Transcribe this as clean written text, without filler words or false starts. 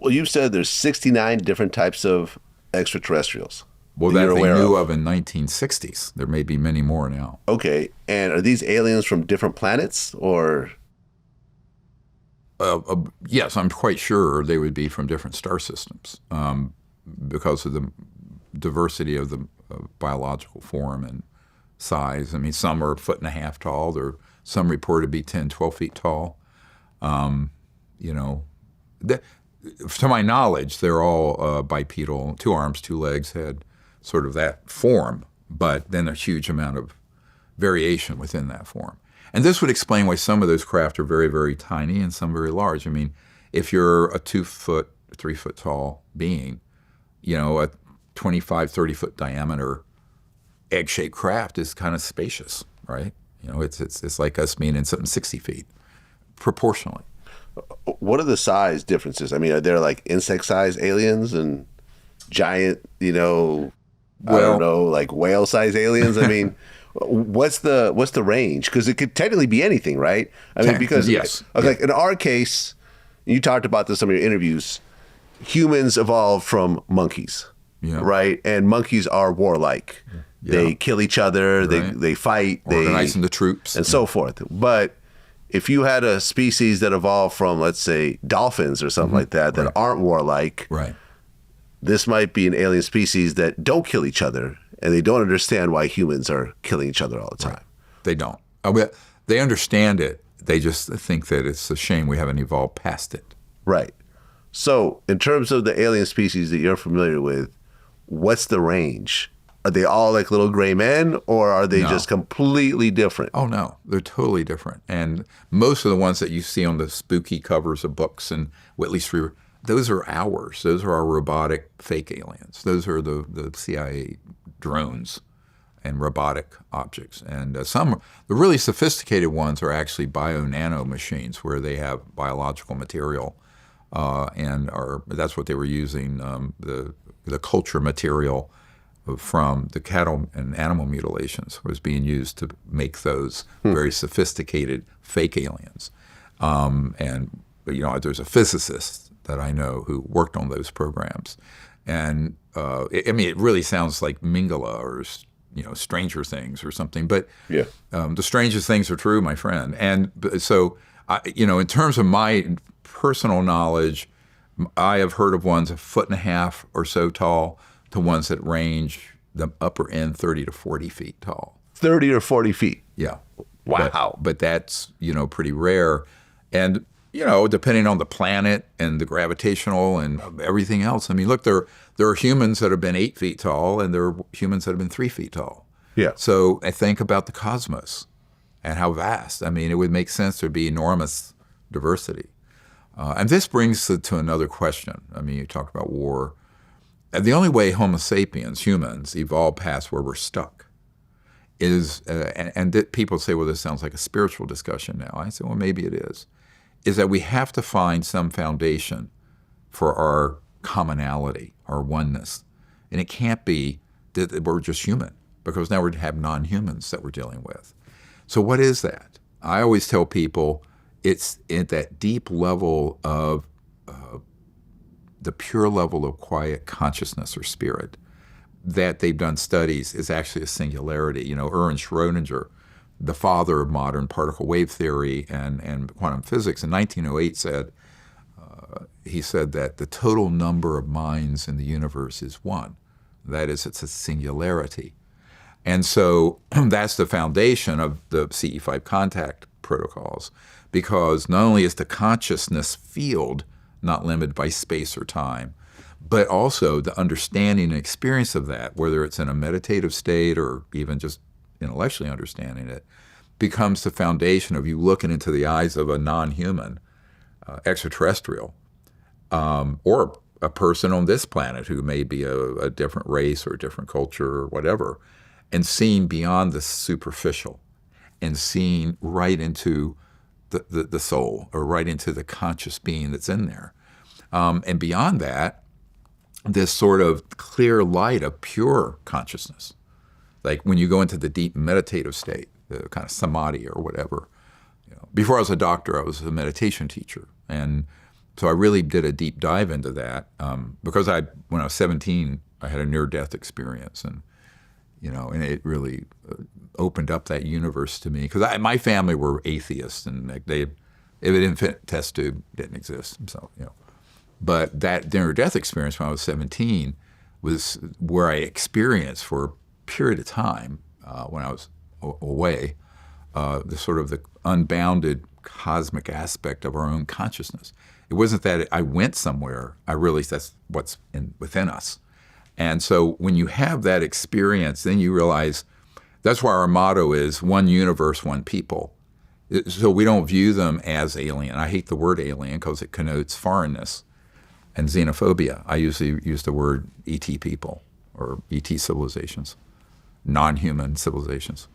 Well, you've said there's 69 different types of extraterrestrials. Well, that that you're they aware knew of. of in 1960s. There may be many more now. Okay, and are these aliens from different planets or? Yes, I'm quite sure they would be from different star systems because of the diversity of the biological form and size. I mean, some are a foot and a half tall. Some reported to be 10, 12 feet tall. You know, to my knowledge, they're all bipedal, 2 arms, 2 legs, had sort of that form, but then a huge amount of variation within that form. And this would explain why some of those craft are very, very tiny and some very large. I mean, if you're a 2 foot, 3 foot tall being, you know, a 25, 30-foot diameter egg-shaped craft is kind of spacious, right? You know, it's like us being in something 60 feet, proportionally. What are the size differences? I mean, are there like insect-sized aliens and giant, you know, I don't know, like whale-sized aliens? I mean, what's the range? Because it could technically be anything, right? I mean, because yes, like in our case, you talked about this in some of your interviews. Humans evolved from monkeys, right? And monkeys are warlike. Yeah. They kill each other. Right. They fight. Organizing the troops and so forth. But if you had a species that evolved from, let's say, dolphins or something like that aren't warlike, right? This might be an alien species that don't kill each other, and they don't understand why humans are killing each other all the time. Right. They don't. They understand it. They just think that it's a shame we haven't evolved past it. Right. So in terms of the alien species that you're familiar with, what's the range? Are they all like little gray men, or are they just completely different? Oh, no. They're totally different. And most of the ones that you see on the spooky covers of books and at least those are ours. Those are our robotic fake aliens. Those are the CIA drones and robotic objects. And the really sophisticated ones are actually bio-nano machines where they have biological material that's what they were using, the culture material from the cattle and animal mutilations was being used to make those very sophisticated fake aliens. And you know, there's a physicist that I know who worked on those programs. And I mean, it really sounds like Mingala or, you know, Stranger Things or something. But the strangest things are true, my friend. And so, you know, in terms of my personal knowledge, I have heard of ones a foot and a half or so tall to ones that range the upper end 30 to 40 feet tall. 30 or 40 feet? Yeah. Wow. But that's, you know, pretty rare. And, you know, depending on the planet and the gravitational and everything else. I mean, look, there are humans that have been 8 feet tall and there are humans that have been 3 feet tall. Yeah. So I think about the cosmos and how vast. I mean, it would make sense there'd be enormous diversity. And this brings to another question. I mean, you talk about war. The only way Homo sapiens, humans, evolved past where we're stuck is, people say, well, this sounds like a spiritual discussion now. I say, well, maybe it is that we have to find some foundation for our commonality, our oneness. And it can't be that we're just human, because now we have non-humans that we're dealing with. So what is that? I always tell people it's at that deep level of the pure level of quiet consciousness or spirit that they've done studies is actually a singularity. You know, Erwin Schrödinger, the father of modern particle wave theory and quantum physics, in 1908 he said that the total number of minds in the universe is one. That is, it's a singularity. And so that's the foundation of the CE5 contact protocols, because not only is the consciousness field not limited by space or time, but also the understanding and experience of that, whether it's in a meditative state or even just intellectually understanding it, becomes the foundation of you looking into the eyes of a non-human extraterrestrial or a person on this planet who may be a different race or a different culture or whatever, and seeing beyond the superficial and seeing right into the soul, or right into the conscious being that's in there. And beyond that, this sort of clear light of pure consciousness. Like when you go into the deep meditative state, the kind of samadhi or whatever. You know, before I was a doctor, I was a meditation teacher. And So I really did a deep dive into that because when I was 17, I had a near-death experience, and and it really opened up that universe to me. Because my family were atheists, and if an infant test tube didn't exist, so But that near-death experience when I was 17 was where I experienced for a period of time when I was away the sort of the unbounded cosmic aspect of our own consciousness. It wasn't that I went somewhere. I realized that's what's within us. And so when you have that experience, then you realize that's why our motto is one universe, one people. So we don't view them as alien. I hate the word alien because it connotes foreignness and xenophobia. I usually use the word ET people or ET civilizations, non-human civilizations.